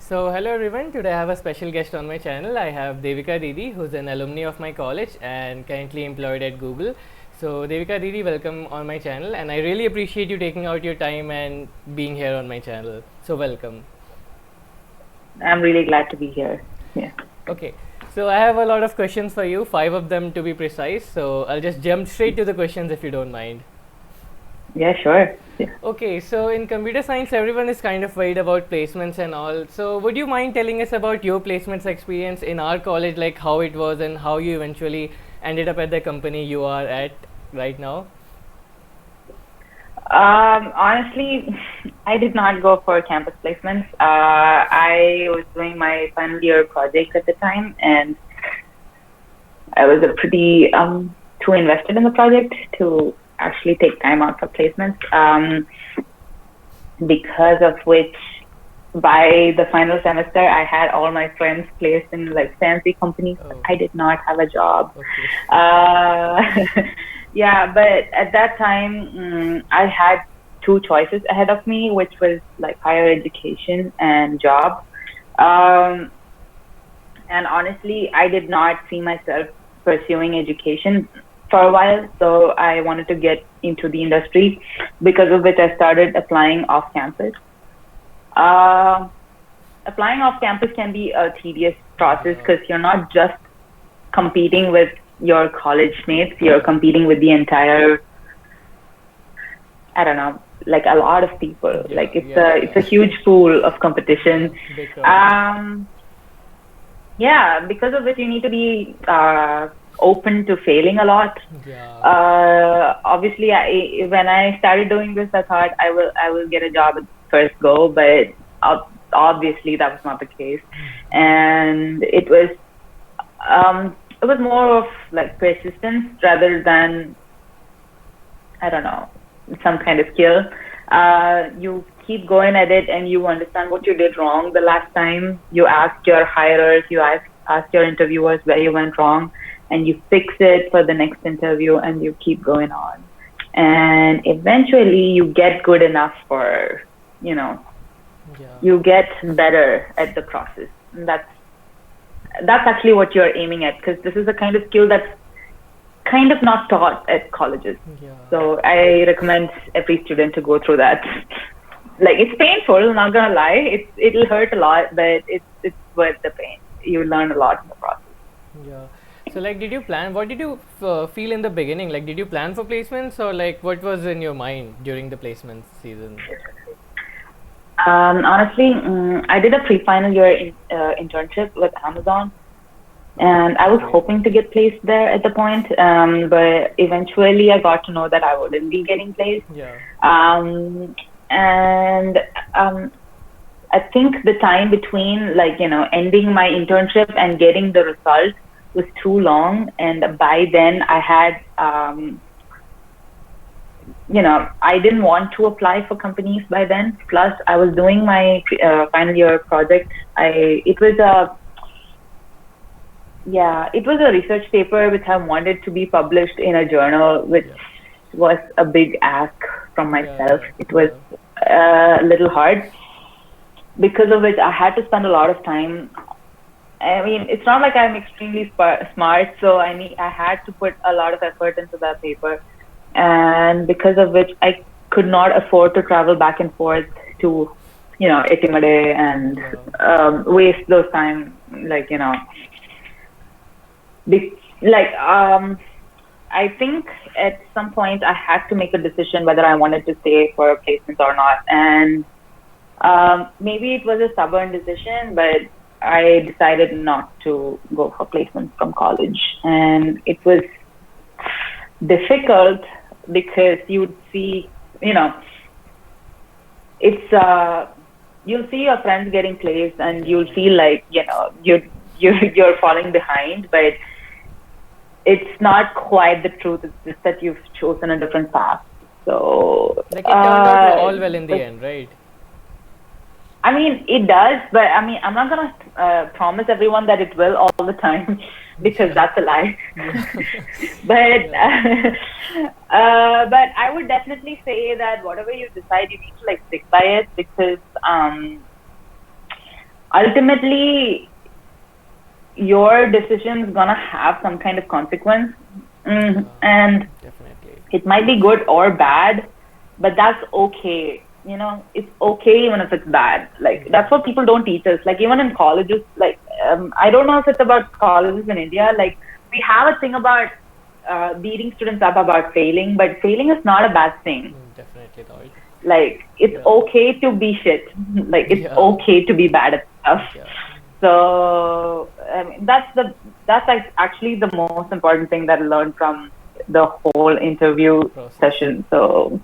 So hello everyone, today I have a special guest on my channel. I have Devika Didi, who's an alumni of my college and currently employed at Google. So Devika Didi, welcome on my channel, and I really appreciate you taking out your time and being here on my channel. So welcome. I'm really glad to be here. Yeah. Okay, so I have a lot of questions for you, 5 of them to be precise. So I'll just jump straight to the questions if you don't mind. Yeah, sure. Yeah. Okay, so in computer science, everyone is kind of worried about placements and all. So, would you mind telling us about your placements experience in our college, like how it was and how you eventually ended up at the company you are at right now? Honestly, I did not go for campus placements. I was doing my final year project at the time, and I was a pretty too invested in the project to actually take time out for placements. Because of which, by the final semester, I had all my friends placed in like fancy companies, but Oh, I did not have a job. okay. Uh, yeah, but at that time, I had two choices ahead of me, which was like higher education and job. Um, and honestly, I did not see myself pursuing education for a while, so I wanted to get into the industry, because of which I started applying off campus. Uh, Applying off campus can be a tedious process Yeah, because you're not just competing with your college mates, you're yeah, competing with the entire, I don't know, like a lot of people. Like yeah, it's a yeah, huge pool of yeah, competition. big crowd. Um, yeah, because of which you need to be open to failing a lot. Yeah, Obviously, when I started doing this, I thought I will get a job at first go, but obviously that was not the case, and it was more of like persistence rather than, I don't know, some kind of skill. You keep going at it and you understand what you did wrong the last time. You ask your hirers, ask your interviewers where you went wrong, and you fix it for the next interview, and you keep going on. And eventually you get good enough for, you know, yeah, you get better at the process. And that's actually what you're aiming at, because this is a kind of skill that's kind of not taught at colleges. yeah. So I recommend every student to go through that. Like, it's painful, I'm not gonna lie. It'll hurt a lot, but it's worth the pain. You learn a lot in the process. Yeah. So, like, did you plan? What did you feel in the beginning? Like, did you plan for placements, or like, what was in your mind during the placement season? Honestly, I did a pre-final year internship with Amazon, and I was Okay. hoping to get placed there at the point. But eventually, I got to know that I wouldn't be getting placed. Yeah. Um, and I think the time between, like, ending my internship and getting the result was too long. And by then I had, I didn't want to apply for companies by then. Plus, I was doing my final year project. It was a research paper which I wanted to be published in a journal, which Yeah. was a big ask from Yeah. myself. Yeah. It was Yeah. a little hard, because of which I had to spend a lot of time. I mean, it's not like I'm extremely smart, so I had to put a lot of effort into that paper, and because of which I could not afford to travel back and forth to, Etimade, and Yeah. waste those time, like, like, I think at some point I had to make a decision whether I wanted to stay for placements or not, and maybe it was a stubborn decision, but I decided not to go for placement from college. And it was difficult because you'd see, you know, it's, you'll see your friends getting placed, and you'll Yeah. feel like, you're falling behind, but it's not quite the truth. It's just that you've chosen a different path. So, Like, it turned out all well in the end, right? I mean, it does, but I mean, I'm not gonna promise everyone that it will all the time, because Yeah. that's a lie. Yeah. But Yeah. but I would definitely say that whatever you decide, you need to like stick by it, because ultimately your decision is gonna have some kind of consequence, and Definitely. it might be good or bad, but that's okay. It's okay even if it's bad. Like that's what people don't teach us. Like even in colleges, like I don't know if it's about colleges in India. Like we have a thing about beating students up about failing, but failing is not a bad thing. Definitely not. Like it's Yeah. okay to be shit. Like it's Yeah. okay to be bad at stuff. Yeah. So I mean, that's like actually the most important thing that I learned from the whole interview Process. session. So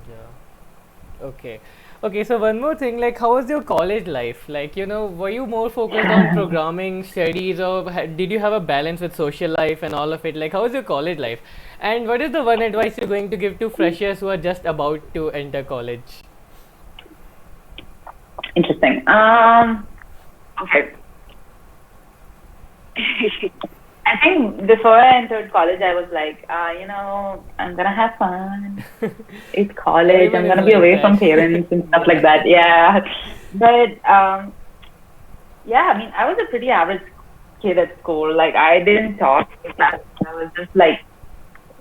Yeah. Okay. Okay, so one more thing, like, how was your college life? Like, were you more focused on programming, studies, or did you have a balance with social life and all of it? Like, how was your college life? And what is the one advice you're going to give to freshers who are just about to enter college? interesting. Okay. I think before I entered college, I was like, I'm gonna have fun. It's college. Everyone I'm is gonna be like away that. from parents and stuff like Yeah. that. Yeah, but yeah. I mean, I was a pretty average kid at school. Like, I didn't talk in class. I was just like,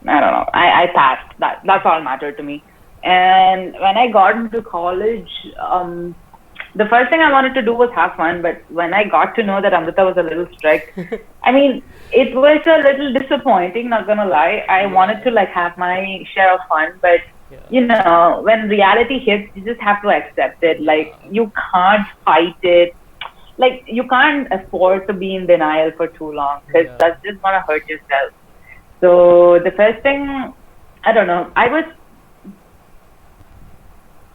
I don't know. I passed. That's all mattered to me. And when I got into college, the first thing I wanted to do was have fun. But when I got to know that Amrita was a little strict, I mean, it was a little disappointing. Not gonna lie. I wanted Yeah. to like have my share of fun, but Yeah. when reality hits, you just have to accept it. Like Yeah. you can't fight it. Like you can't afford to be in denial for too long because Yeah. that's just gonna hurt yourself. So the first thing, I don't know,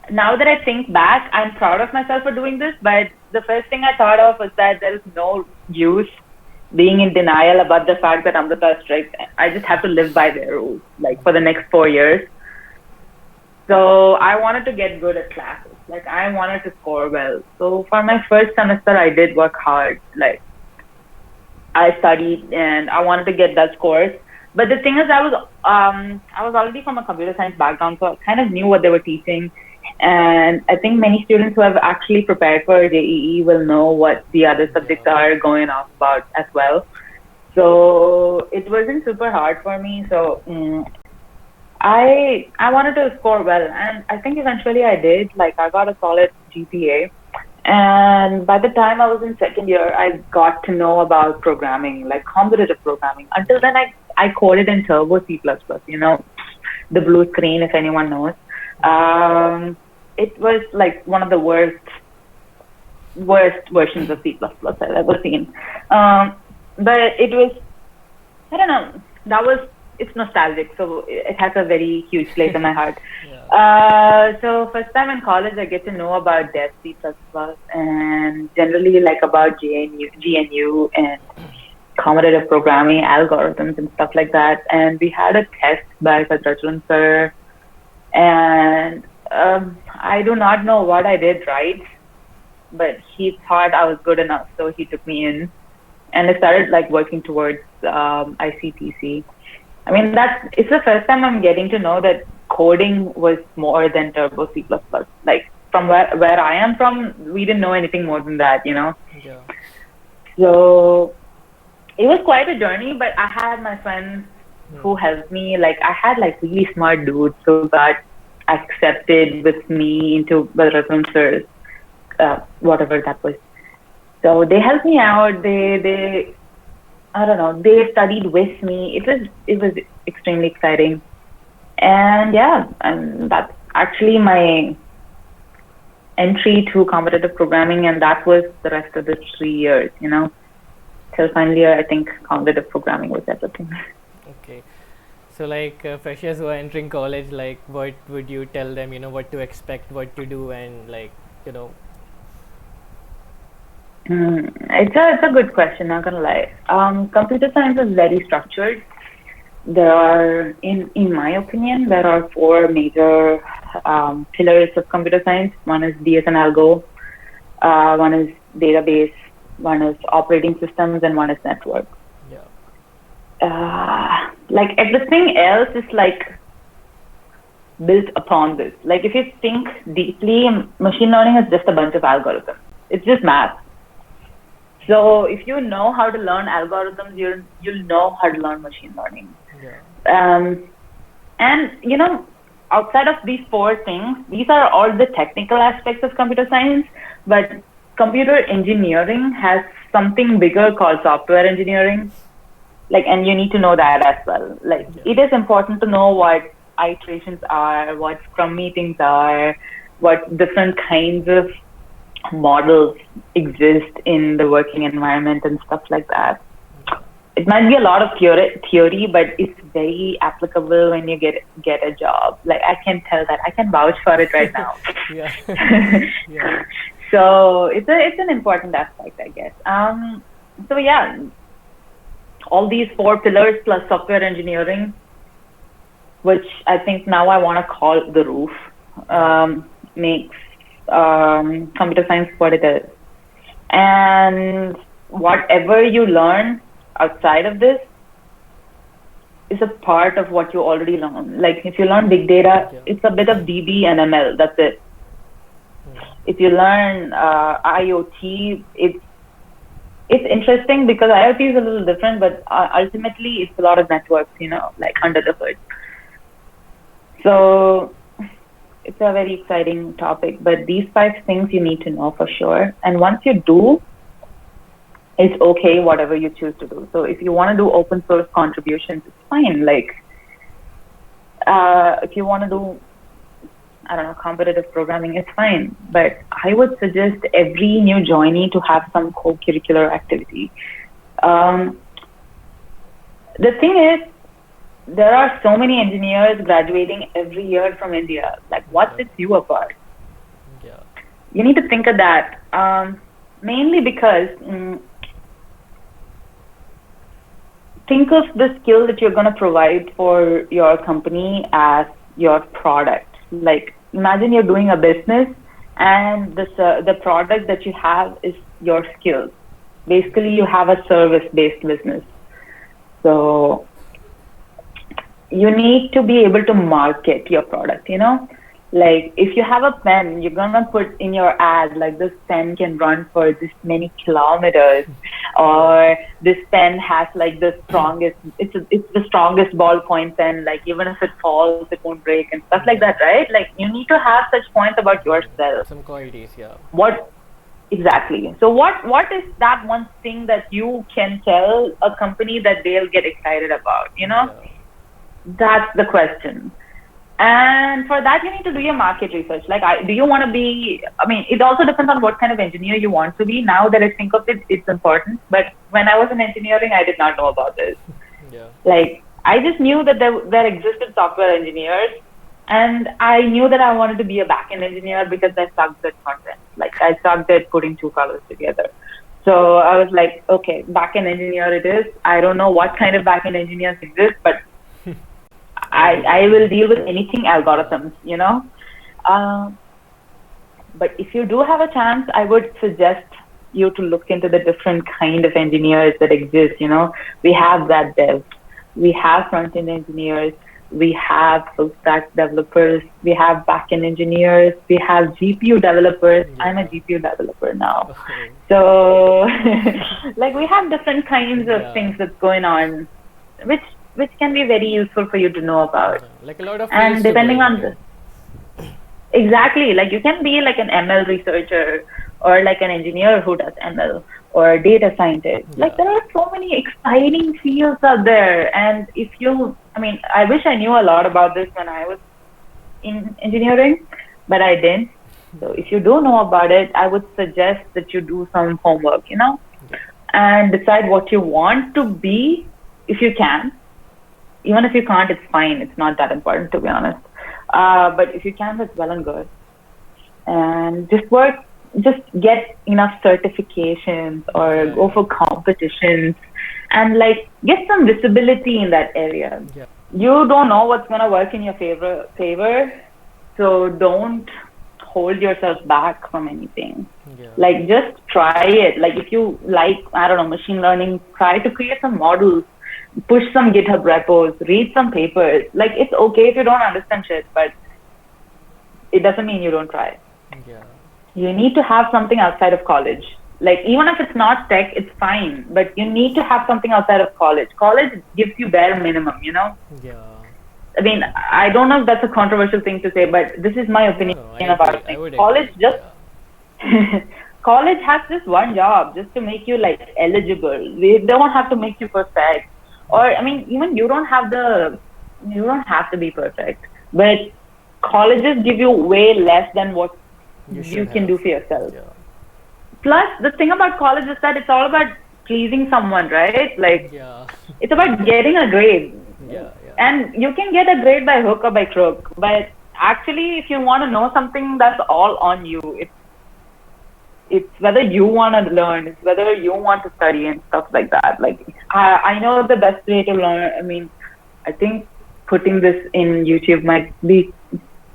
now that I think back, I'm proud of myself for doing this, but the first thing I thought of was that there is no use being in denial about the fact that Amrita is strict. I just have to live by their rules, like for the next 4 years. So I wanted to get good at classes. Like I wanted to score well. So for my first semester, I did work hard. Like I studied and I wanted to get that scores. But the thing is, I was already from a computer science background, so I kind of knew what they were teaching. And I think many students who have actually prepared for JEE will know what the other Yeah. subjects are going off about as well. So it wasn't super hard for me. So I wanted to score well, and I think eventually I did. Like I got a solid GPA, and by the time I was in second year, I got to know about programming, like competitive programming. Until then, I coded in Turbo C++. The blue screen, if anyone knows. Um, it was like one of the worst versions of C++ I've ever seen. But it was, I don't know, it's nostalgic, so it has a very huge place in my heart. Yeah. So first time in college, I get to know about Dev C++ and generally like about GNU and commutative programming algorithms and stuff like that. And we had a test by Sadrachran sir, and I do not know what I did right, but he thought I was good enough, so he took me in, and I started like working towards ICTC. I mean, it's the first time I'm getting to know that coding was more than Turbo C++. Like from where I am from, we didn't know anything more than that, Yeah. So it was quite a journey, but I had my friends who helped me. Like I had like really smart dudes who got accepted with me into Balrathan sir's whatever that was. So they helped me out. They I don't know. They studied with me. It was extremely exciting, and yeah, and that's actually my entry to competitive programming, and that was the rest of the 3 years. Till finally, I think competitive programming was everything. Okay. So, like freshers who are entering college, like, what would you tell them? What to expect, what to do, and like, you know. It's a good question. Not gonna lie. Computer science is very structured. There are, in my opinion, there are four major pillars of computer science. One is DS and algo, one is database, one is operating systems, and one is network. Yeah. Like everything else is like built upon this. Like if you think deeply, machine learning is just a bunch of algorithms. It's just math. So if you know how to learn algorithms, you'll know how to learn machine learning. Yeah. Um, and outside of these four things, these are all the technical aspects of computer science, but computer engineering has something bigger called software engineering. And you need to know that as well. Yeah. It is important to know what iterations are, what Scrum meetings are, what different kinds of models exist in the working environment and stuff like that. It might be a lot of theory, but it's very applicable when you get a job. I can tell that. I can vouch for it right now. Yeah. Yeah. So it's an important aspect, I guess. So yeah, all these four pillars plus software engineering, which I think now I want to call the roof, makes computer science what it is. And whatever you learn outside of this is a part of what you already learn. If you learn big data, it's a bit of didi and ML. That's it. If you learn IoT, it's interesting because IoT is a little different, but ultimately it's a lot of networks, under the hood. So it's a very exciting topic, but these 5 things you need to know for sure. And once you do, it's okay, whatever you choose to do. So if you want to do open source contributions, it's fine. If you want to do, I don't know, competitive programming, it's fine. But I would suggest every new joinee to have some co-curricular activity. The thing is, there are so many engineers graduating every year from India. What sets you apart? Yeah. You need to think of that. Mainly because think of the skill that you're going to provide for your company as your product. Imagine you're doing a business and the product that you have is your skills. Basically, you have a service-based business. So you need to be able to market your product, if you have a pen, you're going to put in your ad, this pen can run for this many kilometers, or this pen has the strongest, it's the strongest ballpoint pen, even if it falls, it won't break and stuff like that, right? You need to have such points about yourself. Some qualities, yeah. Exactly. So what is that one thing that you can tell a company that they'll get excited about, Yeah. That's the question. And for that, you need to do your market research. Do you want to be, it also depends on what kind of engineer you want to be. Now that I think of it, it's important. But when I was in engineering, I did not know about this. Yeah. I just knew that there existed software engineers. And I knew that I wanted to be a backend engineer because I sucked at content. I sucked at putting two colors together. So I was like, okay, backend engineer it is. I don't know what kind of backend engineers exist, but I will deal with anything algorithms, But if you do have a chance, I would suggest you to look into the different kind of engineers that exist, We have that dev, we have front-end engineers, we have full stack developers, we have backend engineers, we have GPU developers. Yeah. I'm a GPU developer now. Okay. So we have different kinds of things that's going on, which can be very useful for you to know about. A lot of and depending on exactly, you can be an ML researcher or an engineer who does ML or a data scientist. Yeah. There are so many exciting fields out there. And if you, I wish I knew a lot about this when I was in engineering, but I didn't. So if you do know about it, I would suggest that you do some homework, and decide what you want to be if you can. Even if you can't, it's fine. It's not that important, to be honest. But if you can, that's well and good. And just get enough certifications or go for competitions and get some visibility in that area. Yeah. You don't know what's going to work in your favor. So don't hold yourself back from anything. Yeah. Just try it. If you I don't know, machine learning, try to create some models. Push some GitHub repos, read some papers. It's okay if you don't understand shit, but it doesn't mean you don't try. Yeah. You need to have something outside of college. Like even if it's not tech, it's fine. But you need to have something outside of college. College gives you bare minimum, you know. Yeah. I mean, I don't know if that's a controversial thing to say, but this is my No, opinion no, I agree. about I things. would College agree. just Yeah. college has just one job, just to make you like eligible. They don't have to make you perfect. Or I mean, even you don't have to be perfect. But colleges give you way less than what You you should can have. do for yourself. Yeah. Plus, the thing about college is that it's all about pleasing someone, right? Like Yeah. it's about getting a grade. Yeah. Yeah. And you can get a grade by hook or by crook. But actually, if you want to know something, that's all on you. It's whether you want to learn, it's whether you want to study and stuff like that. Like I know the best way to learn. I mean, I think putting this in YouTube might be.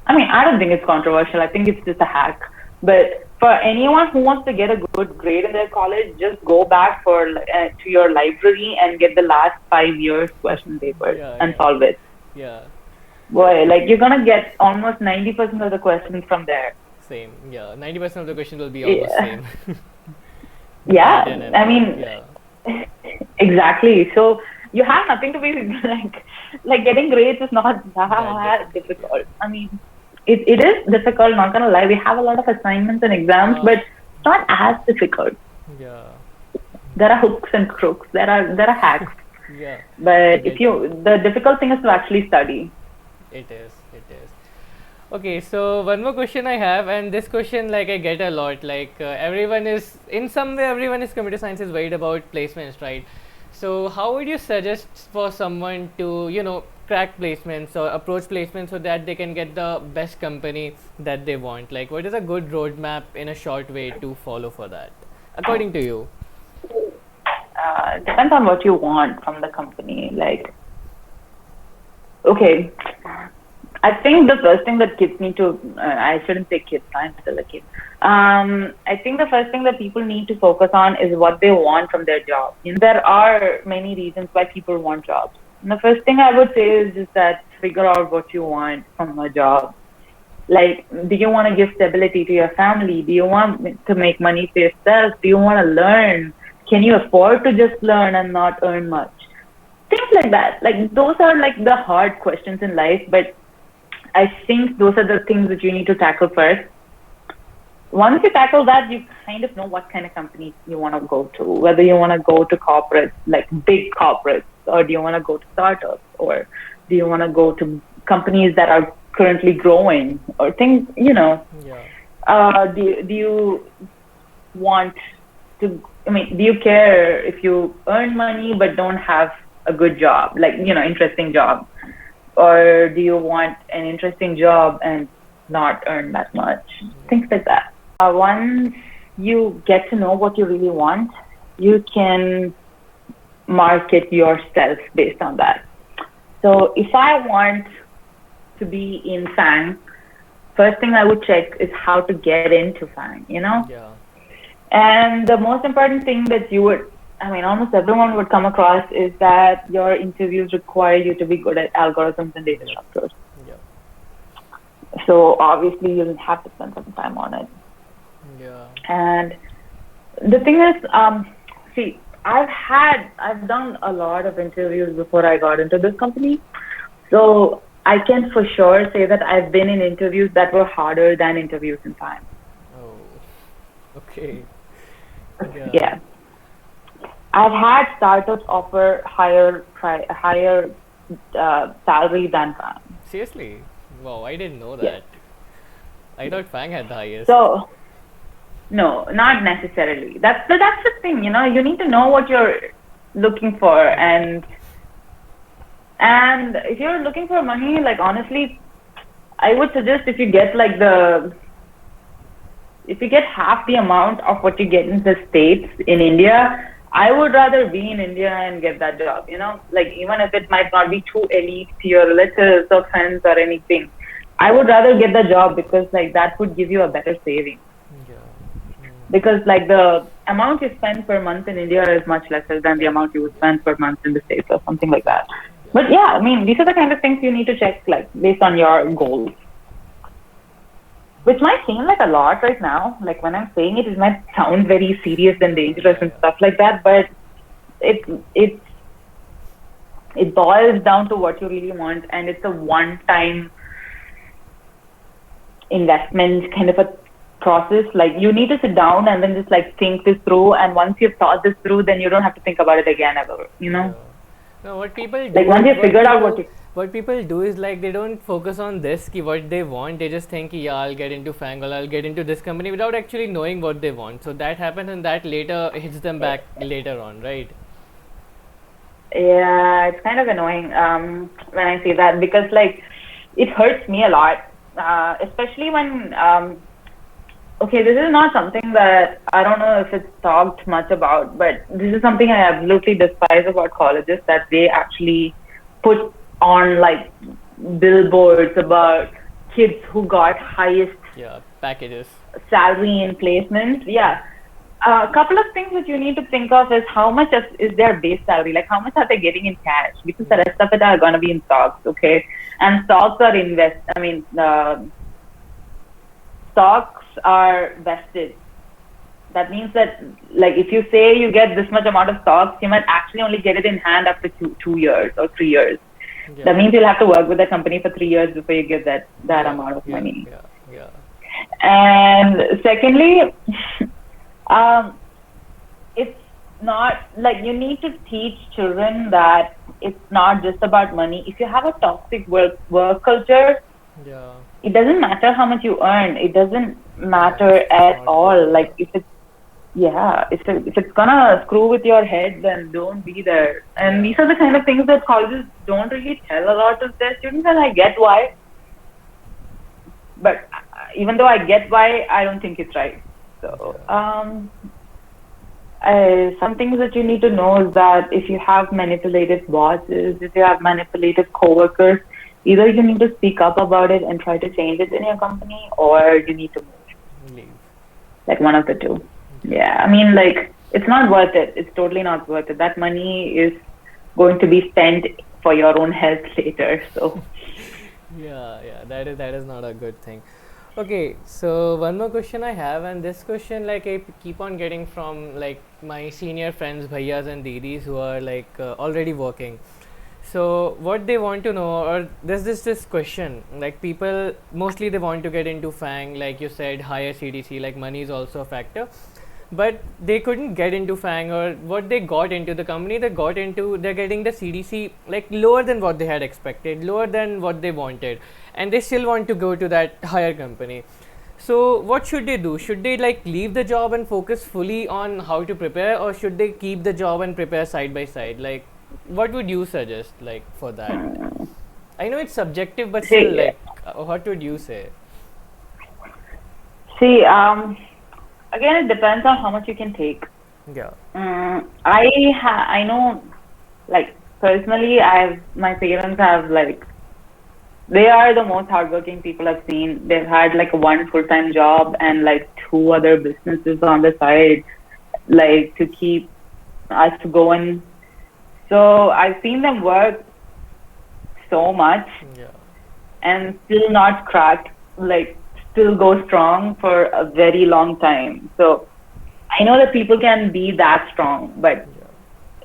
I mean, I don't think it's controversial. I think it's just a hack. But for anyone who wants to get a good grade in their college, just go back to your library and get the last 5 years question papers Yeah. and Yeah. solve it. Yeah. Boy, like you're gonna get almost 90% of the questions from there. Same. Yeah. 90% of the question will be almost Yeah. same. Yeah, Written and I all. mean, Yeah. exactly. So you have nothing to be like getting grades is not that That difficult. difficult. I mean, it is difficult, not gonna lie. We have a lot of assignments and exams, Yeah. but it's not as difficult. Yeah. There are hooks and crooks. There are hacks. Yeah. I But get you. the difficult thing is to actually study. It is. It is. Okay, so one more question I have, and this question like I get a lot. Like everyone is in some way, everyone is computer science is worried about placements, right? So how would you suggest for someone to crack placements or approach placements so that they can get the best company that they want? Like, what is a good roadmap in a short way to follow for that, according to you? Depends on what you want from the company. Like, okay, I think the first thing that kids need to, I shouldn't say kids, I'm still a kid. I think the first thing that people need to focus on is what they want from their job. There are many reasons why people want jobs. And the first thing I would say is just that figure out what you want from a job. Like, do you want to give stability to your family? Do you want to make money for yourself? Do you want to learn? Can you afford to just learn and not earn much? Things like that. Like, those are like the hard questions in life, but I think those are the things that you need to tackle first. Once you tackle that, you kind of know what kind of company you want to go to, whether you want to go to corporates, like big corporates, or do you want to go to startups, or do you want to go to companies that are currently growing, or things, Yeah. do you want to, I mean, do you care if you earn money but don't have a good job, like, interesting job? Or do you want an interesting job and not earn that much? Things like that. Once you get to know what you really want, you can market yourself based on that. So if I want to be in FANG, first thing I would check is how to get into FANG, Yeah. And the most important thing that almost everyone would come across is that your interviews require you to be good at algorithms and data structures. Yeah. So obviously you'll have to spend some time on it. Yeah. And the thing is, see, I've done a lot of interviews before I got into this company. So I can for sure say that I've been in interviews that were harder than interviews in time. Oh. Okay. Yeah. I've had startups offer higher salary than FANG. Seriously? Wow, I didn't know that. Yes. I thought Fang had the highest. So no, not necessarily. That's the thing. You need to know what you're looking for, and if you're looking for money, like honestly, I would suggest if you get half the amount of what you get in the States in India, I would rather be in India and get that job, like even if it might not be too elite to your relatives or friends or anything, I would rather get the job because like that would give you a better saving. Yeah. Because like the amount you spend per month in India is much lesser than the amount you would spend per month in the States or something like that. But yeah, I mean, these are the kind of things you need to check like based on your goals. which might seem like a lot right now. Like when I'm saying it, it might sound very serious and dangerous Yeah, and yeah. stuff like that, but it it it boils down to what you really want, and it's a one-time investment kind of a process. Like you need to sit down and then just like think this through, and once you've thought this through, then you don't have to think about it again ever. Yeah. No, what people Like do, once you've figured out what you. what people do is like they don't focus on this, ki what they want. They just think, ki, yeah, I'll get into Fang or I'll get into this company without actually knowing what they want. So that happens, and that later hits them back later on, right? Yeah, it's kind of annoying when I say that, because like it hurts me a lot, especially when okay, this is not something that I don't know if it's talked much about, but this is something I absolutely despise about colleges, that they actually put on like billboards about kids who got highest Yeah, packages. salary in placements. Yeah. A couple of things that you need to think of is how much is their base salary, like how much are they getting in cash, because the rest of it are going to be in stocks, okay? And stocks are stocks are vested. That means that, like, if you say you get this much amount of stocks, you might actually only get it in hand after 2 years or 3 years. Yeah. That means you'll have to work with the company for 3 years before you get that amount of money. Yeah. And secondly, it's not like you need to teach children that it's not just about money. If you have a toxic work culture, Yeah. it doesn't matter how much you earn. It doesn't matter It's at not all. good, Like if it's gonna screw with your head, then don't be there. And these are the kind of things that colleges don't really tell a lot of their students, and I get why. But even though I get why, I don't think it's right. So some things that you need to know is that if you have manipulative bosses, if you have manipulative coworkers, either you need to speak up about it and try to change it in your company, or you need to move. leave. Like one of the two. Yeah, I mean, like it's not worth it. It's totally not worth it. That money is going to be spent for your own health later. So Yeah, that is not a good thing. Okay, so one more question I have, and this question like I keep on getting from like my senior friends, bhaiyas and didis who are like already working. So what they want to know, or there's this question, like people mostly they want to get into Fang, like you said, higher CDC, like money is also a factor, but they couldn't get into Fang, or what they got into the company they got into, they're getting the CDC like lower than what they had expected, lower than what they wanted, and they still want to go to that higher company. So what should they do? Should they like leave the job and focus fully on how to prepare, or should they keep the job and prepare side by side? Like what would you suggest like for that? I know it's subjective, but still, like what would you say? see, again, it depends on how much you can take. Yeah. I know, like personally, my parents have like, they are the most hardworking people I've seen. They've had like one full-time job and like two other businesses on the side, like to keep us going. So I've seen them work so much Yeah. and still not crack, like still go strong for a very long time. So I know that people can be that strong, but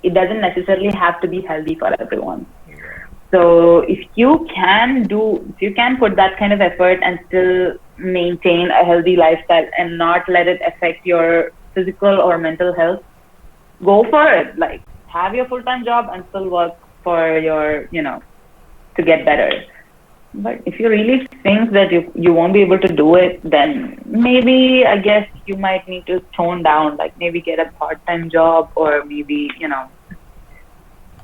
it doesn't necessarily have to be healthy for everyone. So if you can put that kind of effort and still maintain a healthy lifestyle and not let it affect your physical or mental health, go for it. Like have your full-time job and still work for your, to get better. But if you really think that you won't be able to do it, then maybe I guess you might need to tone down, like maybe get a part-time job, or maybe,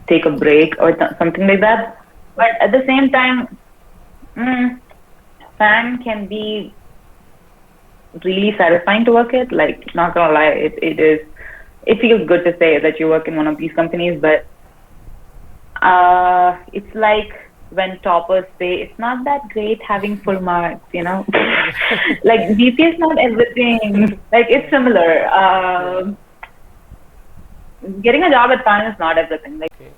take a break or something like that. But at the same time, Fang can be really satisfying to work at. Like, not gonna lie, it is. It feels good to say that you work in one of these companies, but it's like when toppers say it's not that great having full marks, like GPA is not everything. Like it's similar. Getting a job at Fang is not everything. Like. Okay.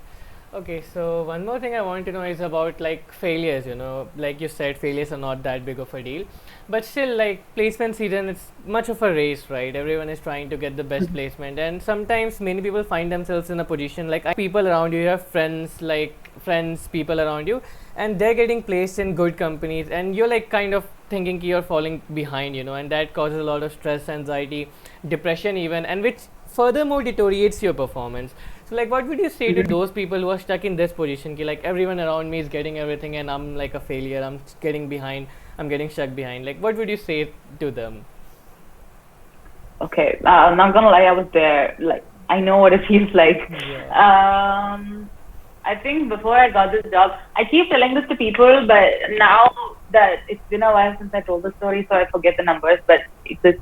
Okay, so one more thing I want to know is about like failures, you know, like you said, failures are not that big of a deal, but still, like placement season, it's much of a race, right? Everyone is trying to get the best placement, and sometimes many people find themselves in a position like people around you, you have friends, like friends, people around you, and they're getting placed in good companies, and you're like kind of thinking you're falling behind, you know, and that causes a lot of stress, anxiety, depression, even, and which furthermore deteriorates your performance. So like what would you say to those people who are stuck in this position ki, like everyone around me is getting everything and I'm like a failure, I'm getting behind, I'm getting stuck behind, like what would you say to them? Okay, I'm not gonna lie, I was there. Like, I know what it feels like. Yeah. I think before I got this job, I keep telling this to people, but now that it's been a while since I told the story, so I forget the numbers. But it's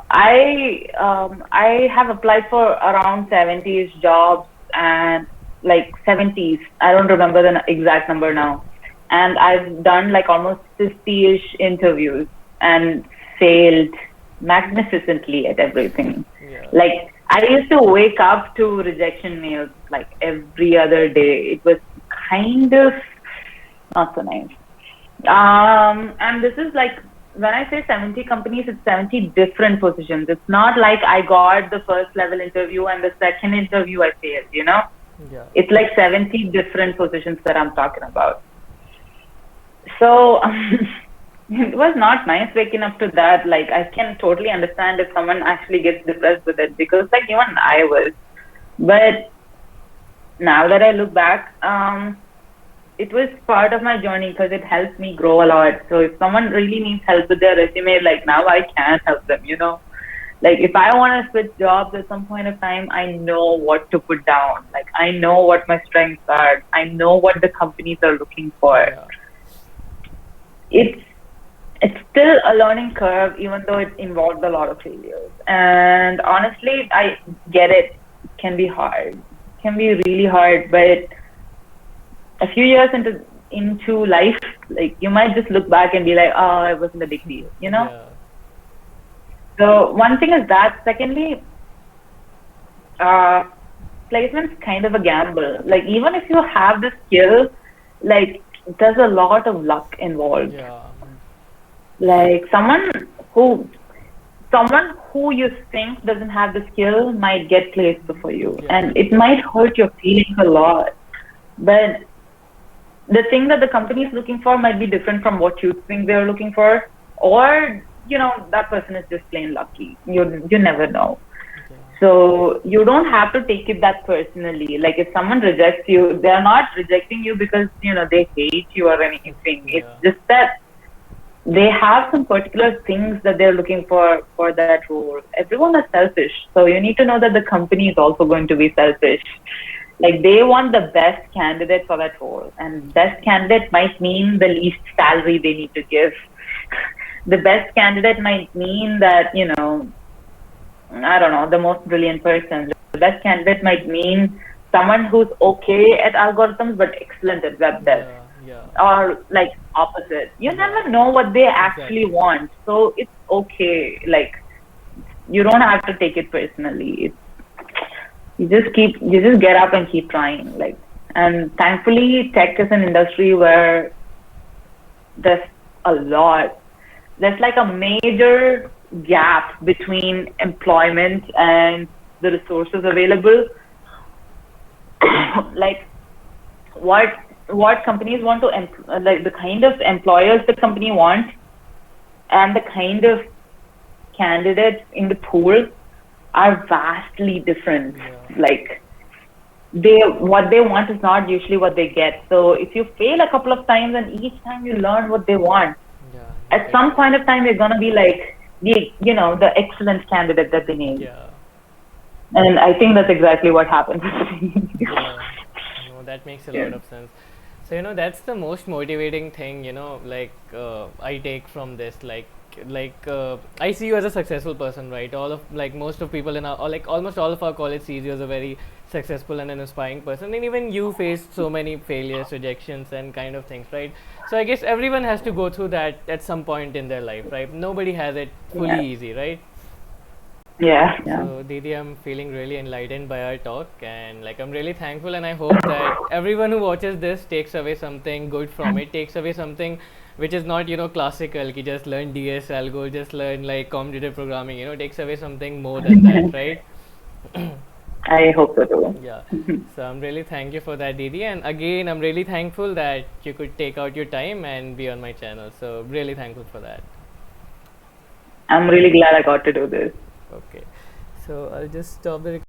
I have applied for around 70 jobs, and like 70s. I don't remember the exact number now. And I've done like almost 50-ish interviews and failed magnificently at everything. Yeah. Like, I used to wake up to rejection mails like every other day. It was kind of not so nice. And this is like, when I say 70 companies, it's 70 different positions. It's not like I got the first level interview and the second interview I failed, you know? Yeah. It's like 70 different positions that I'm talking about. So it was not nice waking up to that. Like, I can totally understand if someone actually gets depressed with it, because like even I was. But now that I look back, it was part of my journey because it helped me grow a lot. So if someone really needs help with their resume, like now I can help them, you know. Like if I want to switch jobs at some point of time, I know what to put down. Like I know what my strengths are. I know what the companies are looking for. Yeah. It's still a learning curve, even though it involved a lot of failures. And honestly, I get it. It can be hard. It can be really hard, but a few years into life, like you might just look back and be like, oh, it wasn't a big deal, you know? Yeah. So one thing is that. Secondly, placement's kind of a gamble. Like even if you have the skill, like there's a lot of luck involved. Yeah. Like someone who you think doesn't have the skill might get placed before you, Yeah. and it might hurt your feelings a lot. But the thing that the company is looking for might be different from what you think they're looking for, or you know that person is just plain lucky. You never know. Okay. So you don't have to take it that personally. Like if someone rejects you, they're not rejecting you because you know they hate you or anything. Yeah. It's just that they have some particular things that they're looking for that role. Everyone is selfish, so you need to know that the company is also going to be selfish. Like they want the best candidate for that role, and best candidate might mean the least salary they need to give. The best candidate might mean that, you know, I don't know, the most brilliant person. The best candidate might mean someone who's okay at algorithms but excellent at web dev. Yeah. Yeah. Or like opposite. You Yeah. never know what they actually Exactly. want. So it's okay. Like you don't have to take it personally. You just get up and keep trying. Like, and thankfully tech is an industry where there's there's like a major gap between employment and the resources available. Like what companies want to like the kind of employers the company wants and the kind of candidates in the pool are vastly different. Yeah. Like what they want is not usually what they get. So if you fail a couple of times and each time you learn what they want, Yeah. at some point of time you're gonna be like the excellent candidate that they need. Yeah. And I think that's exactly what happens. Yeah. No, that makes a Yeah. lot of sense. So you know that's the most motivating thing, you know, like I take from this, I see you as a successful person, right? All of like most of people in our, or like almost all of our college sees you as a very successful and an inspiring person, and even you faced so many failures, rejections, and kind of things, right? So I guess everyone has to go through that at some point in their life, right? Nobody has it fully Yeah. easy, right? Yeah, yeah. So, Didi, I'm feeling really enlightened by our talk, and like I'm really thankful, and I hope that everyone who watches this takes away something good from it, takes away something which is not classical, ki just learn DSL, go just learn like competitive programming, takes away something more than that, right? I hope so too. Yeah. So I'm really thank you for that, Didi, and again I'm really thankful that you could take out your time and be on my channel. So really thankful for that. I'm really glad I got to do this. Okay. So I'll just stop the